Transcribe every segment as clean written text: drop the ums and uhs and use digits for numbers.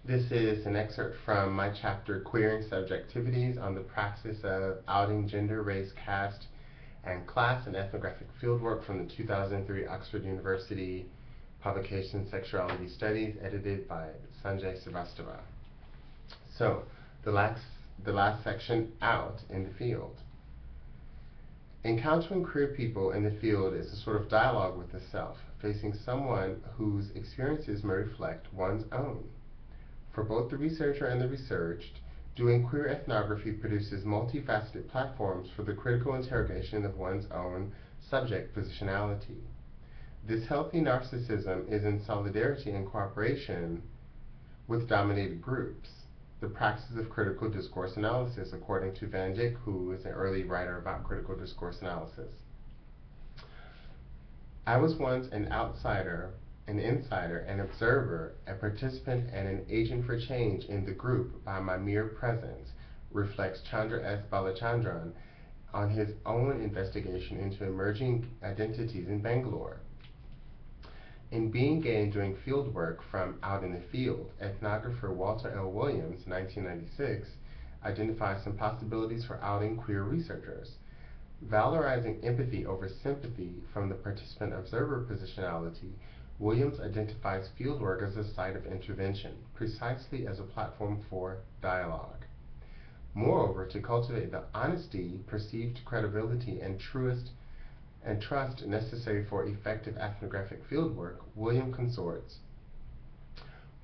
This is an excerpt from my chapter, Queering Subjectivities, on the Praxis of Outing Gender, Race, Caste, and Class in Ethnographic Fieldwork, from the 2003 Oxford University publication, Sexuality Studies, edited by Sanjay Srivastava. So, the last section, Out in the Field. Encountering queer people in the field is a sort of dialogue with the self, facing someone whose experiences may reflect one's own. For both the researcher and the researched, doing queer ethnography produces multifaceted platforms for the critical interrogation of one's own subject positionality. This healthy narcissism is in solidarity and cooperation with dominated groups, the practice of critical discourse analysis, according to Van Dyck, who is an early writer about critical discourse analysis. I was once an outsider, an insider, an observer, a participant, and an agent for change in the group by my mere presence, reflects Chandra S. Balachandran on his own investigation into emerging identities in Bangalore. In Being Gay and Doing Field Work from Out in the Field, ethnographer Walter L. Williams, 1996, identifies some possibilities for outing queer researchers. Valorizing empathy over sympathy from the participant-observer positionality, Williams identifies fieldwork as a site of intervention, precisely as a platform for dialogue. Moreover, to cultivate the honesty, perceived credibility, and trust necessary for effective ethnographic fieldwork, Williams consorts.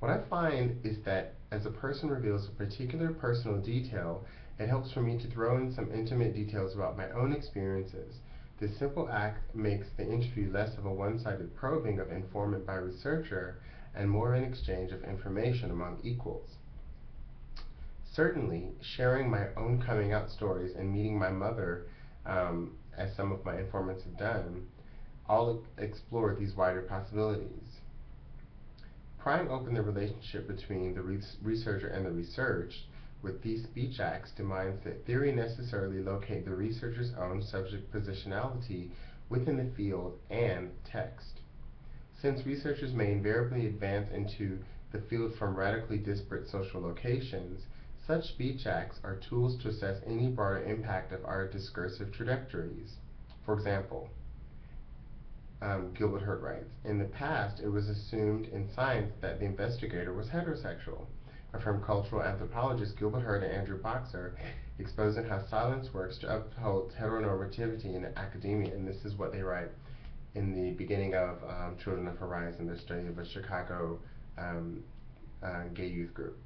What I find is that as a person reveals a particular personal detail, it helps for me to throw in some intimate details about my own experiences. This simple act makes the interview less of a one-sided probing of informant by researcher and more of an exchange of information among equals. Certainly, sharing my own coming out stories and meeting my mother, as some of my informants have done, all explore these wider possibilities. Prying open the relationship between the researcher and the researched with these speech acts demands that theory necessarily locate the researcher's own subject positionality within the field and text. Since researchers may invariably advance into the field from radically disparate social locations, such speech acts are tools to assess any broader impact of our discursive trajectories. For example, Gilbert Hurt writes, in the past it was assumed in science that the investigator was heterosexual. From cultural anthropologists Gilbert Hurt and Andrew Boxer, exposing how silence works to uphold heteronormativity in academia, and this is what they write in the beginning of Children of Horizon, their study of a Chicago gay youth group.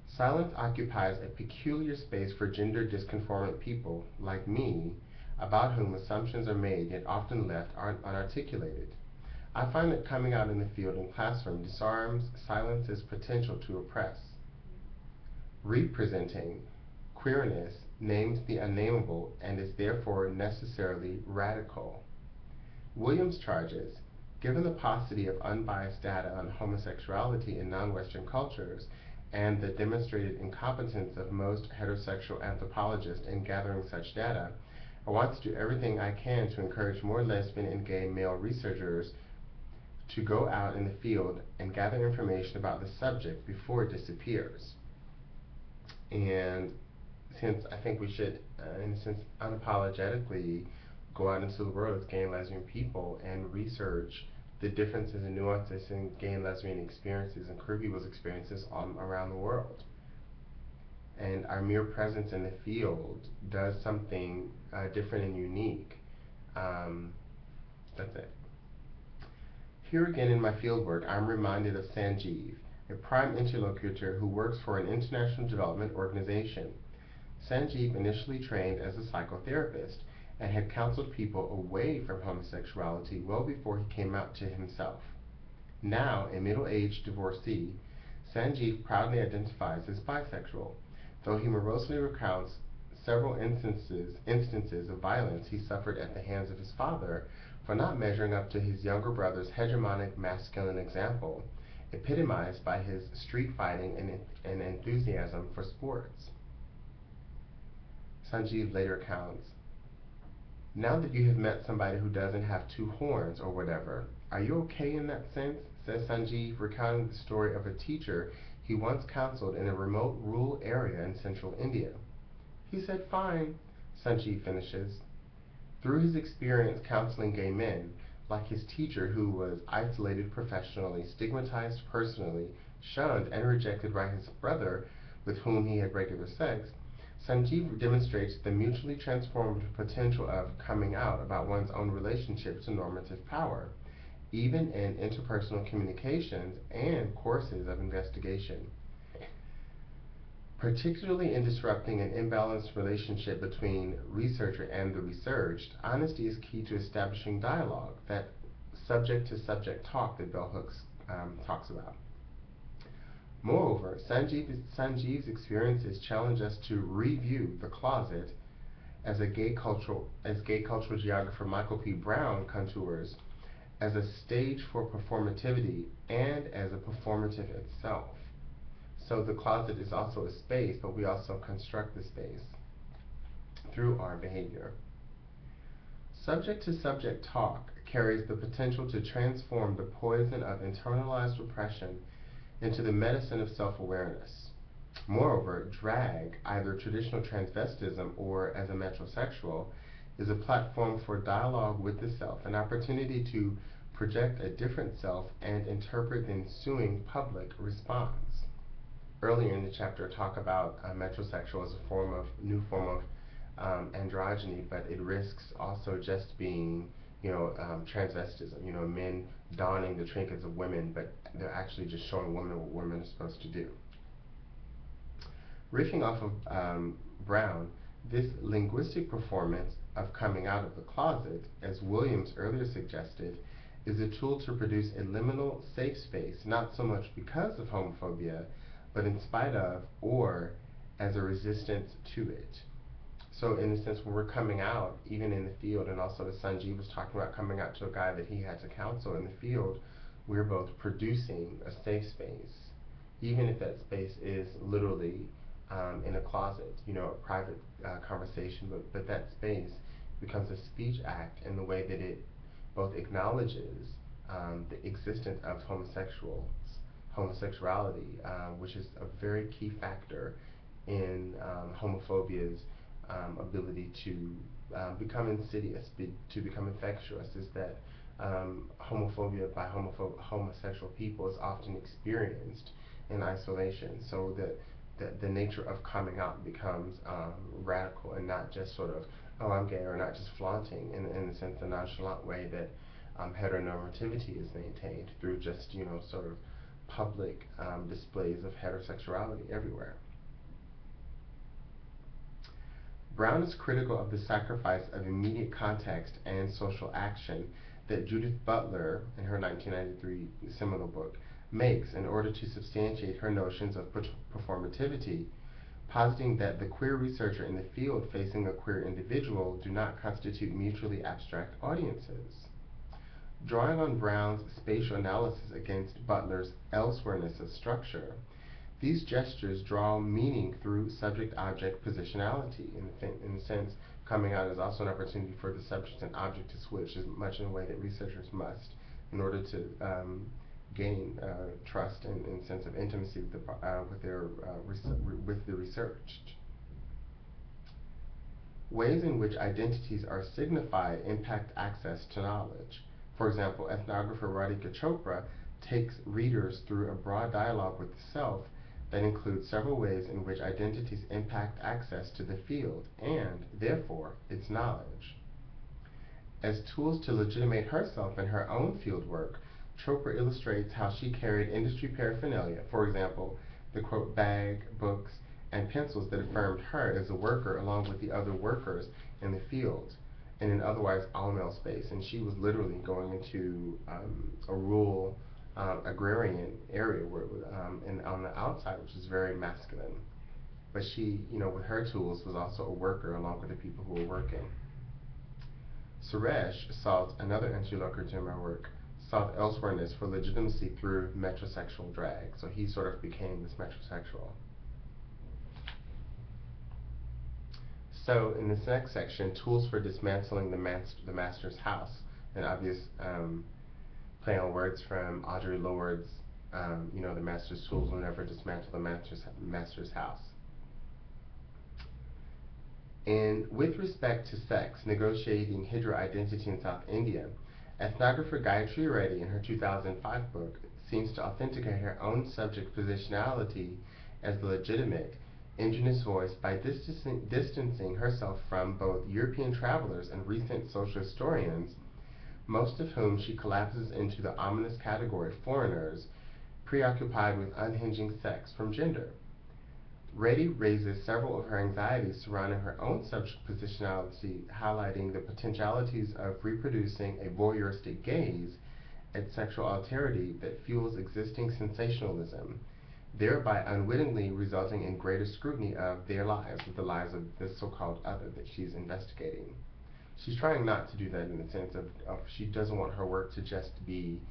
Silence occupies a peculiar space for gender disconformant people, like me, about whom assumptions are made yet often left unarticulated. I find that coming out in the field and classroom disarms silence's potential to oppress. Representing queerness names the unnameable and is therefore necessarily radical. Williams charges, given the paucity of unbiased data on homosexuality in non-Western cultures and the demonstrated incompetence of most heterosexual anthropologists in gathering such data, I want to do everything I can to encourage more lesbian and gay male researchers to go out in the field and gather information about the subject before it disappears. And since I think we should, in a sense, unapologetically go out into the world as gay and lesbian people and research the differences and nuances in gay and lesbian experiences and queer people's experiences around the world. And our mere presence in the field does something different and unique. That's it. Here again in my fieldwork, I'm reminded of Sanjeev, a prime interlocutor who works for an international development organization. Sanjeev initially trained as a psychotherapist and had counseled people away from homosexuality well before he came out to himself. Now, a middle-aged divorcee, Sanjeev proudly identifies as bisexual, though he morosely recounts several instances of violence he suffered at the hands of his father for not measuring up to his younger brother's hegemonic masculine example, epitomized by his street fighting and enthusiasm for sports. Sanjeev later recounts, now that you have met somebody who doesn't have two horns or whatever, are you okay in that sense? says Sanjeev, recounting the story of a teacher he once counseled in a remote rural area in central India. He said, "Fine," Sanjeev finishes. Through his experience counseling gay men, like his teacher who was isolated professionally, stigmatized personally, shunned and rejected by his brother with whom he had regular sex, Sanjeev demonstrates the mutually transformative potential of coming out about one's own relationship to normative power, even in interpersonal communications and courses of investigation. Particularly in disrupting an imbalanced relationship between researcher and the researched, honesty is key to establishing dialogue, that subject-to-subject talk that Bell Hooks talks about. Moreover, Sanjeev's experiences challenge us to review the closet as gay cultural geographer Michael P. Brown contours, as a stage for performativity and as a performative itself. So the closet is also a space, but we also construct the space through our behavior. Subject-to-subject talk carries the potential to transform the poison of internalized repression into the medicine of self-awareness. Moreover, drag, either traditional transvestism or as a metrosexual, is a platform for dialogue with the self, an opportunity to project a different self and interpret the ensuing public response. Earlier in the chapter, talk about metrosexual as a new form of androgyny, but it risks also just being, transvestism. Men donning the trinkets of women, but they're actually just showing women what women are supposed to do. Riffing off of Brown, this linguistic performance of coming out of the closet, as Williams earlier suggested, is a tool to produce a liminal safe space, not so much because of homophobia, but in spite of or as a resistance to it. So in a sense, when we're coming out, even in the field, and also as Sanjeev was talking about coming out to a guy that he had to counsel in the field, we're both producing a safe space, even if that space is literally in a closet, a private conversation, but that space becomes a speech act in the way that it both acknowledges the existence of homosexuality, which is a very key factor in homophobia's ability to become insidious, to become infectious, is that homophobia by homosexual people is often experienced in isolation. So that the nature of coming out becomes radical and not just sort of, oh, I'm gay, or not just flaunting in the sense, the nonchalant way that heteronormativity is maintained through just, sort of public displays of heterosexuality everywhere. Brown is critical of the sacrifice of immediate context and social action that Judith Butler, in her 1993 seminal book, makes in order to substantiate her notions of performativity, positing that the queer researcher in the field facing a queer individual do not constitute mutually abstract audiences. Drawing on Brown's spatial analysis against Butler's elsewhereness of structure, these gestures draw meaning through subject-object positionality. In a sense, coming out is also an opportunity for the subject and object to switch, as much in a way that researchers must in order to gain trust and sense of intimacy with the researched. Ways in which identities are signified impact access to knowledge. For example, ethnographer Radhika Chopra takes readers through a broad dialogue with the self that includes several ways in which identities impact access to the field and, therefore, its knowledge. As tools to legitimate herself in her own fieldwork, Chopra illustrates how she carried industry paraphernalia, for example, the quote bag, books, and pencils that affirmed her as a worker along with the other workers in the field in an otherwise all-male space. And she was literally going into a rural agrarian area where and on the outside, which is very masculine. But she, with her tools, was also a worker along with the people who were working. Suresh sought, another interlocutor to my work, sought elsewhereness for legitimacy through metrosexual drag. So he sort of became this metrosexual. So in this next section, tools for dismantling the master's house, an obvious play on words from Audre Lorde's, the master's tools will never dismantle the master's house. And with respect to sex, negotiating Hijra identity in South India, ethnographer Gayatri Reddy in her 2005 book seems to authenticate her own subject positionality as the legitimate indigenous voice by distancing herself from both European travelers and recent social historians, most of whom she collapses into the ominous category foreigners preoccupied with unhinging sex from gender. Reddy raises several of her anxieties surrounding her own subject positionality, highlighting the potentialities of reproducing a voyeuristic gaze at sexual alterity that fuels existing sensationalism, thereby unwittingly resulting in greater scrutiny of their lives, of the lives of the so-called other that she's investigating. She's trying not to do that in the sense of she doesn't want her work to just be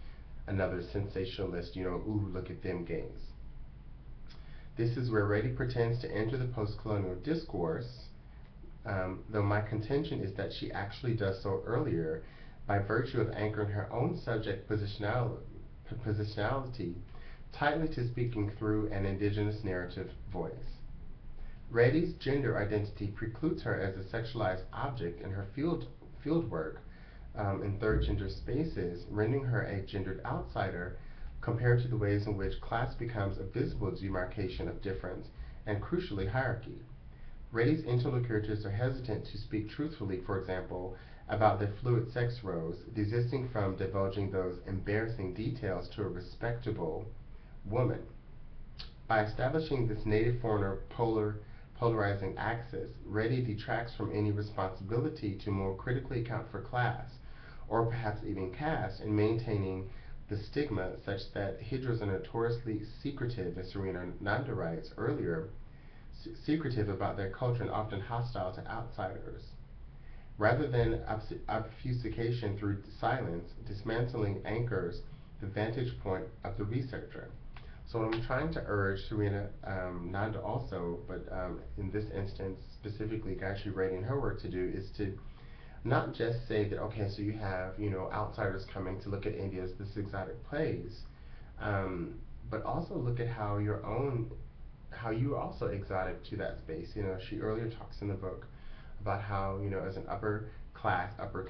another sensationalist, ooh, look at them gaze. This is where Reddy pretends to enter the post-colonial discourse, though my contention is that she actually does so earlier by virtue of anchoring her own subject positionality tightly to speaking through an indigenous narrative voice. Reddy's gender identity precludes her as a sexualized object in her fieldwork in third gender spaces, rendering her a gendered outsider compared to the ways in which class becomes a visible demarcation of difference and, crucially, hierarchy. Reddy's interlocutors are hesitant to speak truthfully, for example, about their fluid sex roles, desisting from divulging those embarrassing details to a respectable woman. By establishing this native-foreigner polarizing axis, Reddy detracts from any responsibility to more critically account for class, or perhaps even caste, in maintaining the stigma such that Hijras are notoriously secretive, as Serena Nanda writes earlier, secretive about their culture and often hostile to outsiders. Rather than obfuscation through silence, dismantling anchors the vantage point of the researcher. So what I'm trying to urge Serena Nanda also, but in this instance specifically Gayatri Reddy and her work to do, is to not just say that, okay, so you have, outsiders coming to look at India as this exotic place, but also look at how you are also exotic to that space. She earlier talks in the book about how, as an upper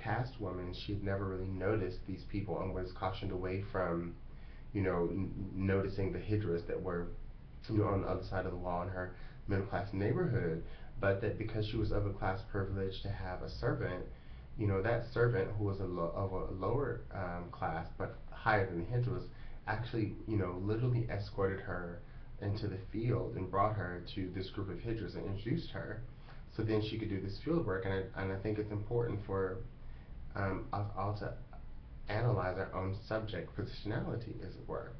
caste woman, she'd never really noticed these people and was cautioned away from, noticing the hijras that were, on the other side of the wall in her middle class neighborhood, but that because she was of a class privilege to have a servant, that servant who was of a lower class but higher than the hijras actually, literally escorted her into the field and brought her to this group of hijras and introduced her, so then she could do this field work. And I think it's important for us all to analyze our own subject positionality, as it were.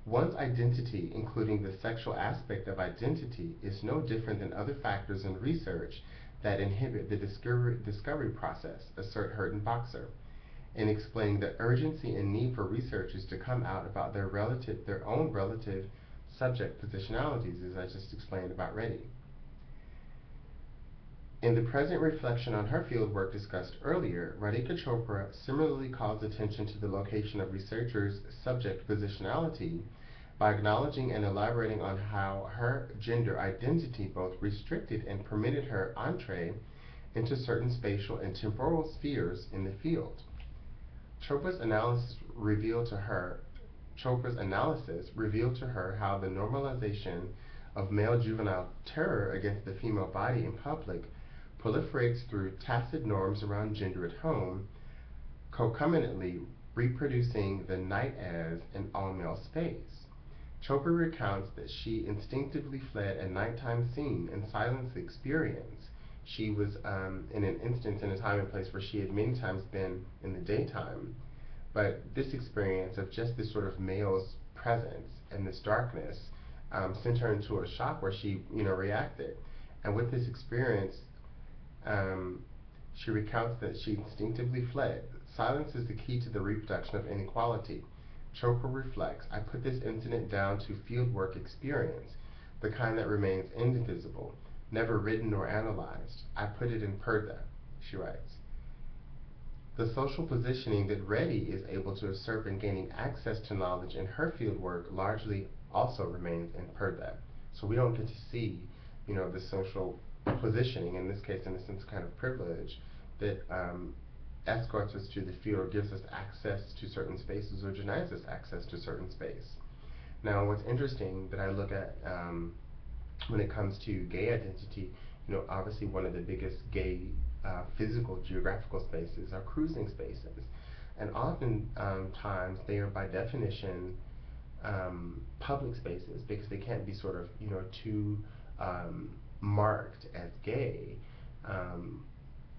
One's identity, including the sexual aspect of identity, is no different than other factors in research that inhibit the discovery process, assert Hurt and Boxer, in explaining the urgency and need for researchers to come out about their own relative subject positionalities, as I just explained about Reddy. In the present reflection on her fieldwork discussed earlier, Radhika Chopra similarly calls attention to the location of researchers' subject positionality by acknowledging and elaborating on how her gender identity both restricted and permitted her entree into certain spatial and temporal spheres in the field. Chopra's analysis revealed to her how the normalization of male juvenile terror against the female body in public proliferates through tacit norms around gender at home, concomitantly reproducing the night as an all-male space. Chopra recounts that she instinctively fled a nighttime scene and silenced the experience. She was in an instance in a time and place where she had many times been in the daytime, but this experience of just this sort of male's presence and this darkness sent her into a shock where she, reacted. And with this experience, she recounts that she instinctively fled. Silence is the key to the reproduction of inequality. Chopra reflects, I put this incident down to fieldwork experience, the kind that remains indivisible, never written nor analyzed. I put it in purdah, she writes. The social positioning that Reddy is able to usurp in gaining access to knowledge in her fieldwork largely also remains in purdah. So we don't get to see, the social positioning, in this case, in a sense, kind of privilege, that escorts us to the field or gives us access to certain spaces or denies us access to certain space. Now, what's interesting that I look at when it comes to gay identity, obviously one of the biggest gay physical geographical spaces are cruising spaces. And often times they are by definition public spaces because they can't be sort of, too marked as gay.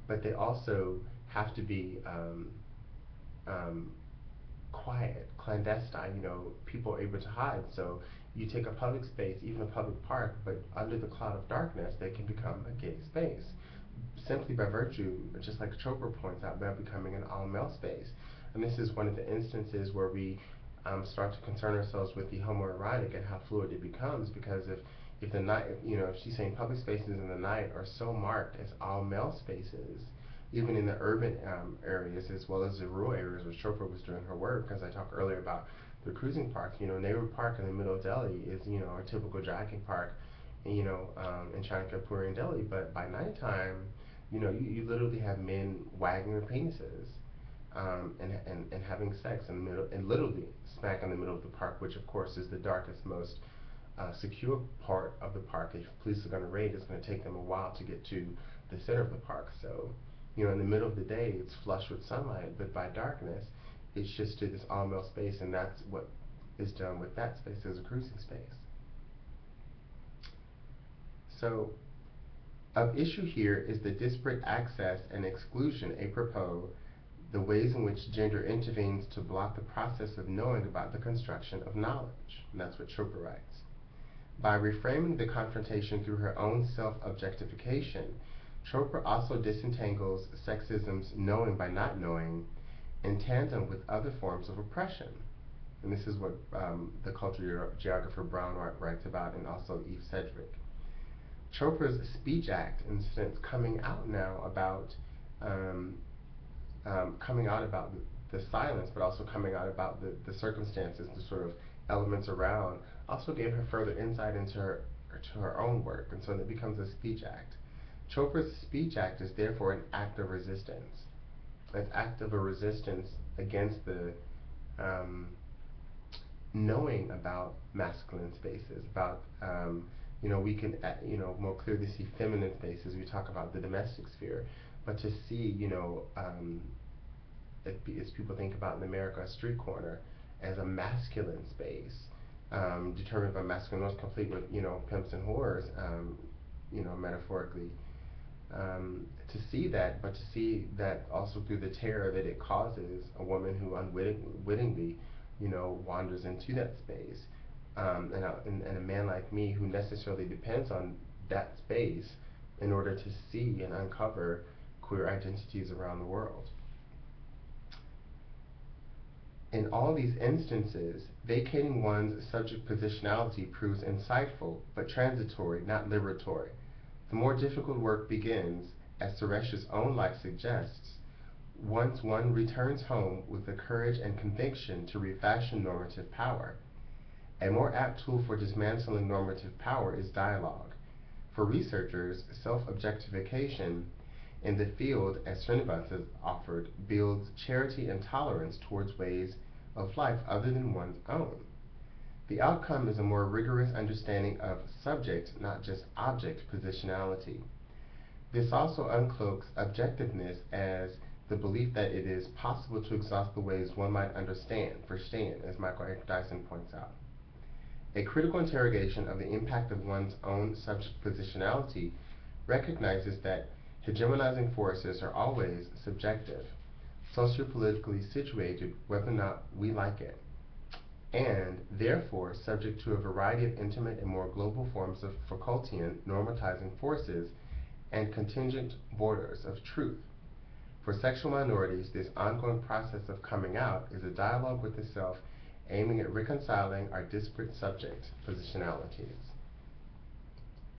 But they also have to be quiet, clandestine, people are able to hide. So you take a public space, even a public park, but under the cloud of darkness, they can become a gay space. Simply by virtue, just like Chopra points out, by becoming an all-male space. And this is one of the instances where we start to concern ourselves with the homoerotic and how fluid it becomes, because if the night, if she's saying public spaces in the night are so marked as all-male spaces, even in the urban areas as well as the rural areas where Chopra was doing her work, as I talked earlier about the cruising park, Nehru Park in the middle of Delhi is, a typical jogging park, in Chankapur in Delhi, but by nighttime, you literally have men wagging their penises and having sex in the middle, and literally smack in the middle of the park, which of course is the darkest, most secure part of the park. If police are going to raid, it's going to take them a while to get to the center of the park. So, in the middle of the day, it's flush with sunlight, but by darkness, it's just to this all-male space, and that's what is done with that space as a cruising space. So, of issue here is the disparate access and exclusion apropos the ways in which gender intervenes to block the process of knowing about the construction of knowledge. And that's what Chopra writes. By reframing the confrontation through her own self-objectification, Chopra also disentangles sexism's knowing by not knowing in tandem with other forms of oppression. And this is what the cultural geographer Brown writes about, and also Eve Sedgwick. Chopra's speech act, in a sense, coming out about the silence, but also coming out about the circumstances, the sort of elements around, also gave her further insight into her own work, and so it becomes a speech act. Chopra's speech act is therefore an act of resistance. An act of a resistance against the knowing about masculine spaces, about we can more clearly see feminine spaces. We talk about the domestic sphere, but to see as people think about in America a street corner as a masculine space, determined by masculine norms, complete with pimps and whores, metaphorically. To see that, but to see that also through the terror that it causes a woman who unwittingly, wanders into that space, and a man like me who necessarily depends on that space in order to see and uncover queer identities around the world. In all these instances, vacating one's subject positionality proves insightful, but transitory, not liberatory. The more difficult work begins, as Suresh's own life suggests, once one returns home with the courage and conviction to refashion normative power. A more apt tool for dismantling normative power is dialogue. For researchers, self-objectification in the field, as Srinivas has offered, builds charity and tolerance towards ways of life other than one's own. The outcome is a more rigorous understanding of subject, not just object, positionality. This also uncloaks objectiveness as the belief that it is possible to exhaust the ways one might understand, as Michael Dyson points out. A critical interrogation of the impact of one's own subject positionality recognizes that hegemonizing forces are always subjective, sociopolitically situated whether or not we like it, and therefore subject to a variety of intimate and more global forms of Foucaultian normatizing forces and contingent borders of truth. For sexual minorities, this ongoing process of coming out is a dialogue with the self aiming at reconciling our disparate subject positionalities.